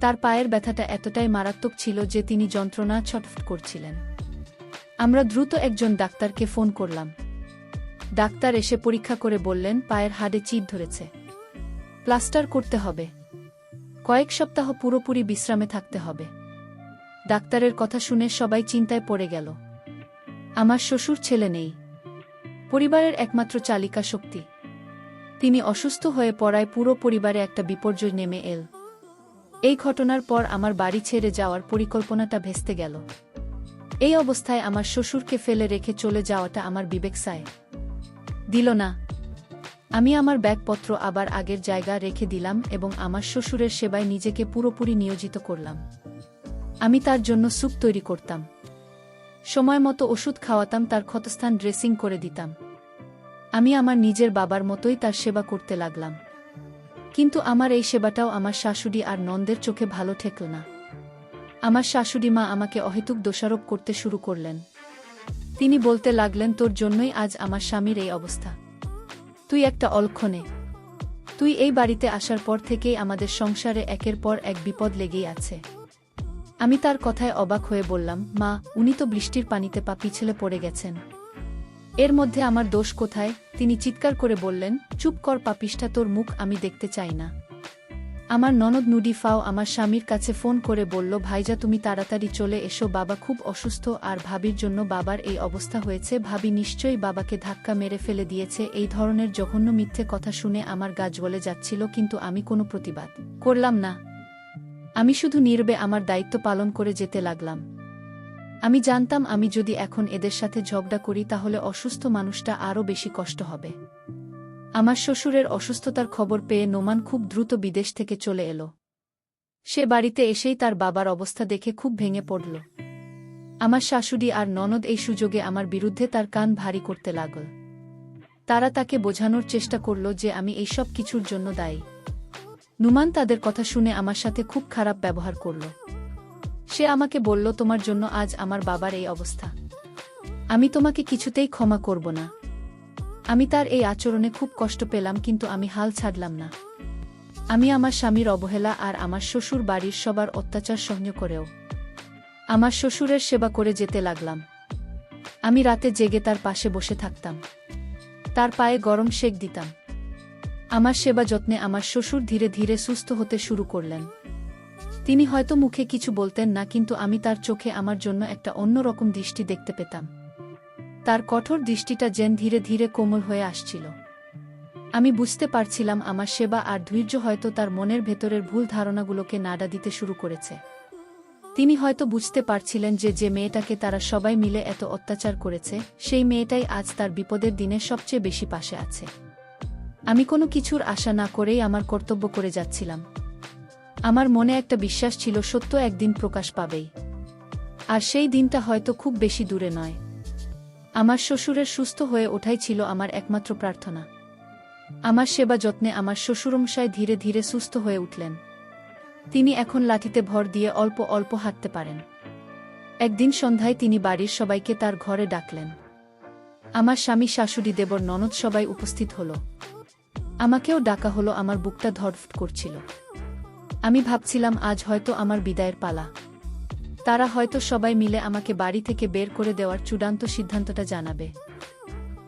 তার পায়ের ব্যথাটা এতটাই মারাত্মক ছিল যে তিনি যন্ত্রণা ছটফট করছিলেন। আমরা দ্রুত একজন ডাক্তারকে ফোন করলাম। ডাক্তার এসে পরীক্ষা করে বললেন পায়ের হাড়ে চিড় ধরেছে, প্লাস্টার করতে হবে, কয়েক সপ্তাহ পুরোপুরি বিশ্রামে থাকতে হবে। ডাক্তারের কথা শুনে সবাই চিন্তায় পড়ে গেল। আমার শ্বশুর ছেলে নেই, পরিবারের একমাত্র চালিকা শক্তি। তিনি অসুস্থ হয়ে পড়ায় পুরো পরিবারে একটা বিপর্যয় নেমে এল। এই ঘটনার পর আমার বাড়ি ছেড়ে যাওয়ার পরিকল্পনাটা ভেস্তে গেল। এই অবস্থায় আমার শ্বশুরকে ফেলে রেখে চলে যাওয়াটা আমার বিবেক সায় দিল না। আমি আমার ব্যাগপত্র আবার আগের জায়গা রেখে দিলাম এবং আমার শ্বশুরের সেবায় নিজেকে পুরোপুরি নিয়োজিত করলাম। আমি তার জন্য স্যুপ তৈরি করতাম, সময় মতো ওষুধ খাওয়াতাম, তার ক্ষতস্থান ড্রেসিং করে দিতাম। আমি আমার নিজের বাবার মতোই তার সেবা করতে লাগলাম। কিন্তু আমার এই সেবাটাও আমার শাশুড়ি আর নন্দের চোখে ভালো ঠেকল না। আমার শাশুড়ি মা আমাকে অহেতুক দোষারোপ করতে শুরু করলেন। তিনি বলতে লাগলেন, তোর জন্যই আজ আমার স্বামীর এই অবস্থা। তুই একটা অলক্ষণে। তুই এই বাড়িতে আসার পর থেকেই আমাদের সংসারে একের পর এক বিপদ লেগেই আছে। আমি তার কথায় অবাক হয়ে বললাম, মা, উনি তো বৃষ্টির পানিতে পা পিছলে পড়ে গেছেন, এর মধ্যে আমার দোষ কোথায়? তিনি চিৎকার করে বললেন, চুপ কর পাপিষ্ঠা, তোর মুখ আমি দেখতে চাই না। আমার ননদ নুডিফাও আমার স্বামীর কাছে ফোন করে বলল, ভাইজা তুমি তাড়াতাড়ি চলে এসো, বাবা খুব অসুস্থ আর ভাবির জন্য বাবার এই অবস্থা হয়েছে, ভাবি নিশ্চয়ই বাবাকে ধাক্কা মেরে ফেলে দিয়েছে। এই ধরনের জঘন্য মিথ্যে কথা শুনে আমার গা জ্বলে যাচ্ছিল, কিন্তু আমি কোনো প্রতিবাদ করলাম না। আমি শুধু নীরবে আমার দায়িত্ব পালন করে যেতে লাগলাম। আমি জানতাম আমি যদি এখন এদের সাথে ঝগড়া করি তাহলে অসুস্থ মানুষটা আরও বেশি কষ্ট হবে। আমার শ্বশুরের অসুস্থতার খবর পেয়ে নোমান খুব দ্রুত বিদেশ থেকে চলে এলো। সে বাড়িতে এসেই তার বাবার অবস্থা দেখে খুব ভেঙে পড়ল। আমার শাশুড়ি আর ননদ এই সুযোগে আমার বিরুদ্ধে তার কান ভারী করতে লাগল। তারা তাকে বোঝানোর চেষ্টা করল যে আমি এই সব কিছুর জন্য দায়ী। নুমান তাদের কথা শুনে আমার সাথে খুব খারাপ ব্যবহার করল। সে আমাকে বলল, তোমার জন্য আজ আমার বাবার এই অবস্থা, আমি তোমাকে কিছুতেই ক্ষমা করব না। আমি তার এই আচরণে খুব কষ্ট পেলাম, কিন্তু আমি হাল ছাড়লাম না। আমি আমার স্বামীর অবহেলা আর আমার শ্বশুর বাড়ির সবার অত্যাচার সহ্য করেও আমার শ্বশুরের সেবা করে যেতে লাগলাম। আমি রাতে জেগে তার পাশে বসে থাকতাম, তার পায়ে গরম সেক দিতাম। আমার সেবা যত্নে আমার শ্বশুর ধীরে ধীরে সুস্থ হতে শুরু করলেন। তিনি হয়তো মুখে কিছু বলতেন না, কিন্তু আমি তার চোখে আমার জন্য একটা অন্যরকম দৃষ্টি দেখতে পেতাম। তার কঠোর দৃষ্টিটা যেন ধীরে ধীরে কোমল হয়ে আসছিল। আমি বুঝতে পারছিলাম আমার সেবা আর ধৈর্য হয়তো তার মনের ভেতরের ভুল ধারণাগুলোকে নাড়া দিতে শুরু করেছে। তিনি হয়তো বুঝতে পারছিলেন যে যে মেয়েটাকে তারা সবাই মিলে এত অত্যাচার করেছে, সেই মেয়েটাই আজ তার বিপদের দিনে সবচেয়ে বেশি পাশে আছে। আমি কোনো কিছুর আশা না করেই আমার কর্তব্য করে যাচ্ছিলাম। আমার মনে একটা বিশ্বাস ছিল, সত্য একদিন প্রকাশ পাবেই, আর সেই দিনটা হয়তো খুব বেশি দূরে নয়। আমার শ্বশুরের সুস্থ হয়ে ওঠাই ছিল আমার একমাত্র প্রার্থনা। আমার সেবা যত্নে আমার শ্বশুরমশাই ধীরে ধীরে সুস্থ হয়ে উঠলেন। তিনি এখন লাঠিতে ভর দিয়ে অল্প অল্প হাঁটতে পারেন। একদিন সন্ধ্যায় তিনি বাড়ির সবাইকে তার ঘরে ডাকলেন। আমার স্বামী, শাশুড়ি, দেবর, ননদ সবাই উপস্থিত হল। আমাকেও ডাকা হলো। আমার বুকটা ধড়ফড় করছিল। আমি ভাবছিলাম আজ হয়তো আমার বিদায়ের পালা। তারা হয়তো সবাই মিলে আমাকে বাড়ি থেকে বের করে দেওয়ার চূড়ান্ত সিদ্ধান্তটা জানাবে।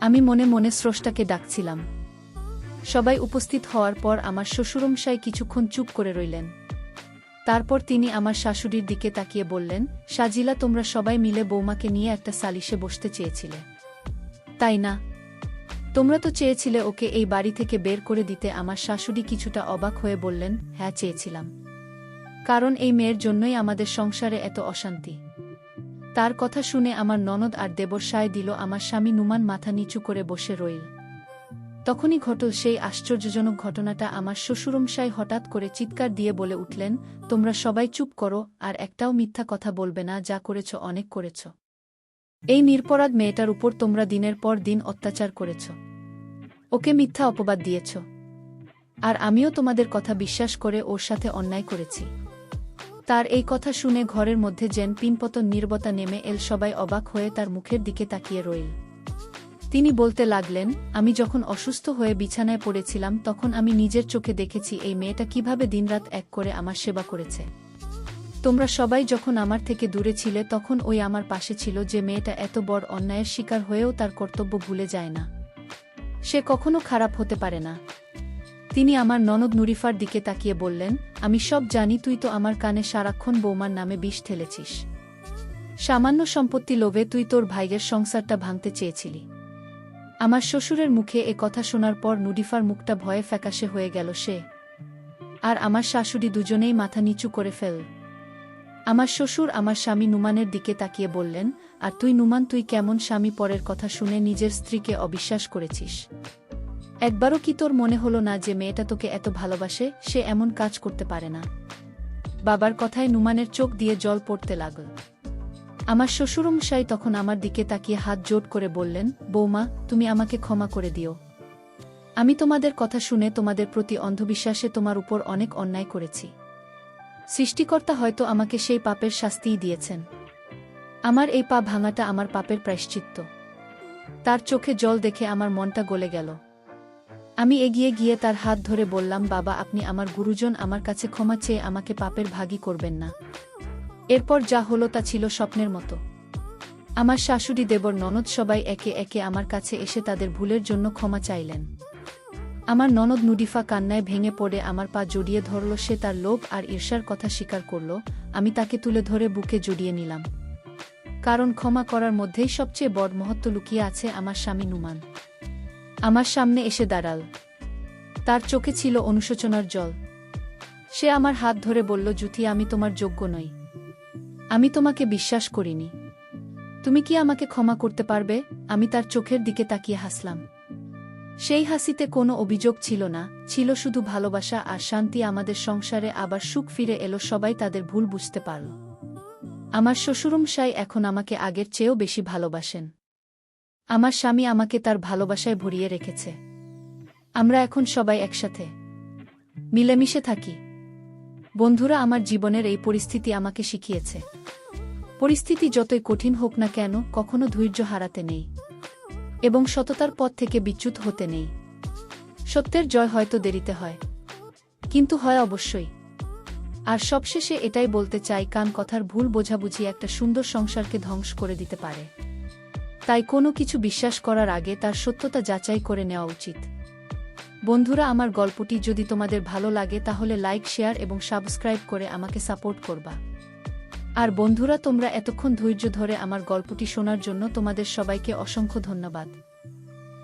আমি মনে মনে স্রষ্টাকে ডাকছিলাম। সবাই উপস্থিত হওয়ার পর আমার শ্বশুরমশাই কিছুক্ষণ চুপ করে রইলেন। তারপর তিনি আমার শাশুড়ির দিকে তাকিয়ে বললেন, সাজিলা, তোমরা সবাই মিলে বৌমাকে নিয়ে একটা সালিশে বসতে চেয়েছিলে, তাই না? তোমরা তো চেয়েছিলে ওকে এই বাড়ি থেকে বের করে দিতে। আমার শাশুড়ি কিছুটা অবাক হয়ে বললেন, হ্যাঁ চেয়েছিলাম, কারণ এই মেয়ের জন্যই আমাদের সংসারে এত অশান্তি। তার কথা শুনে আমার ননদ আর দেবর সায় দিল। আমার স্বামী নুমান মাথা নিচু করে বসে রইল। তখনই ঘটল সেই আশ্চর্যজনক ঘটনাটা। আমার শ্বশুরমশাই হঠাৎ করে চিৎকার দিয়ে বলে উঠলেন, তোমরা সবাই চুপ করো, আর একটাও মিথ্যা কথা বলবে না। যা করেছ অনেক করেছ। এই নিরপরাধ মেয়েটার উপর তোমরা দিনের পর দিন অত্যাচার করেছ, ওকে মিথ্যা অপবাদ দিয়েছ, আর আমিও তোমাদের কথা বিশ্বাস করে ওর সাথে অন্যায় করেছি। তার এই কথা শুনে ঘরের মধ্যে যেন পিনপতন নীরবতা নেমে এল। সবাই অবাক হয়ে তার মুখের দিকে তাকিয়ে রইল। তিনি বলতে লাগলেন, আমি যখন অসুস্থ হয়ে বিছানায় পড়েছিলাম তখন আমি নিজের চোখে দেখেছি এই মেয়েটা কিভাবে দিনরাত এক করে আমার সেবা করেছে। তোমরা সবাই যখন আমার থেকে দূরে ছিলে তখন ওই আমার পাশে ছিল। যে মেয়েটা এত বড় অন্যায়ের শিকার হয়েও তার কর্তব্য ভুলে যায় না, সে কখনো খারাপ হতে পারে না। তিনি আমার ননদ নুরিফার দিকে তাকিয়ে বললেন, আমি সব জানি, তুই তো আমার কানে সারাক্ষণ বৌমার নামে বিষ ঠেলেছিস। সামান্য সম্পত্তি লোভে তুই তোর ভাইয়ের সংসারটা ভাঙতে চেয়েছিলি। আমার শ্বশুরের মুখে এ কথা শোনার পর নুরিফার মুখটা ভয়ে ফ্যাকাশে হয়ে গেল। সে আর আমার শাশুড়ি দুজনেই মাথা নিচু করে ফেল। আমার শ্বশুর আমার স্বামী নুমানের দিকে তাকিয়ে বললেন, আর তুই নুমান, তুই কেমন স্বামী? পরের কথা শুনে নিজের স্ত্রীকে অবিশ্বাস করেছিস। একবারও কি তোর মনে হলো না যে মেয়েটা তোকে এত ভালোবাসে? সে এমন কাজ করতে পারে না। বাবার কথায় নুমানের চোখ দিয়ে জল পড়তে লাগল। আমার শ্বশুরমশাই তখন আমার দিকে তাকিয়ে হাত জোড় করে বললেন, বৌমা, তুমি আমাকে ক্ষমা করে দিও। আমি তোমাদের কথা শুনে তোমাদের প্রতি অন্ধবিশ্বাসে তোমার উপর অনেক অন্যায় করেছি। সৃষ্টিকর্তা হয়তো আমাকে সেই পাপের শাস্তিই দিয়েছেন। আমার এই পা ভাঙাটা আমার পাপের প্রায়শ্চিত্ত। তার চোখে জল দেখে আমার মনটা গলে গেল। আমি এগিয়ে গিয়ে তার হাত ধরে বললাম, বাবা, আপনি আমার গুরুজন, আমার কাছে ক্ষমা চেয়ে আমাকে পাপের ভাগী করবেন না। এরপর যা হলো তা ছিল স্বপ্নের মতো। আমার শাশুড়ি, দেবর, ননদ সবাই একে একে আমার কাছে এসে তাদের ভুলের জন্য ক্ষমা চাইলেন। আমার ননদ নুরিফা কান্নায় ভেঙে পড়ে আমার পা জড়িয়ে ধরল। সে তার লোভ আর ঈর্ষার কথা স্বীকার করল। আমি তাকে তুলে ধরে বুকে জড়িয়ে নিলাম, কারণ ক্ষমা করার মধ্যেই সবচেয়ে বড় মহত্ব লুকিয়ে আছে। আমার স্বামী নুমান আমার সামনে এসে দাঁড়াল। তার চোখে ছিল অনুশোচনার জল। সে আমার হাত ধরে বলল, জ্যোতি, আমি তোমার যোগ্য নই। আমি তোমাকে বিশ্বাস করিনি। তুমি কি আমাকে ক্ষমা করতে পারবে? আমি তার চোখের দিকে তাকিয়ে হাসলাম। সেই হাসিতে কোনো অভিযোগ ছিল না, ছিল শুধু ভালোবাসা আর শান্তি। আমাদের সংসারে আবার সুখ ফিরে এলো। সবাই তাদের ভুল বুঝতে পারল। আমার শ্বশুরমশাই এখন আমাকে আগের চেয়েও বেশি ভালোবাসেন। আমার স্বামী আমাকে তার ভালোবাসায় ভরিয়ে রেখেছে। আমরা এখন সবাই একসাথে মিলেমিশে থাকি। বন্ধুরা, আমার জীবনের এই পরিস্থিতি আমাকে শিখিয়েছে, পরিস্থিতি যতই কঠিন হোক না কেন, কখনো ধৈর্য হারাতে নেই এবং সততার পথ থেকে বিচ্যুত হতে নেই। সত্যের জয় হয়তো দেরিতে হয়, কিন্তু হয় অবশ্যই। আর সবশেষে এটাই বলতে চাই, কান কথার ভুল বোঝাবুঝি একটা সুন্দর সংসারকে ধ্বংস করে দিতে পারে। তাই কোনো কিছু বিশ্বাস করার আগে তার সত্যতা যাচাই করে নেওয়া উচিত। বন্ধুরা, আমার গল্পটি যদি তোমাদের ভালো লাগে তাহলে লাইক, শেয়ার এবং সাবস্ক্রাইব করে আমাকে সাপোর্ট করবা। আর বন্ধুরা, তোমরা এতক্ষণ ধৈর্য ধরে আমার গল্পটি শোনার জন্য তোমাদের সবাইকে অসংখ্য ধন্যবাদ।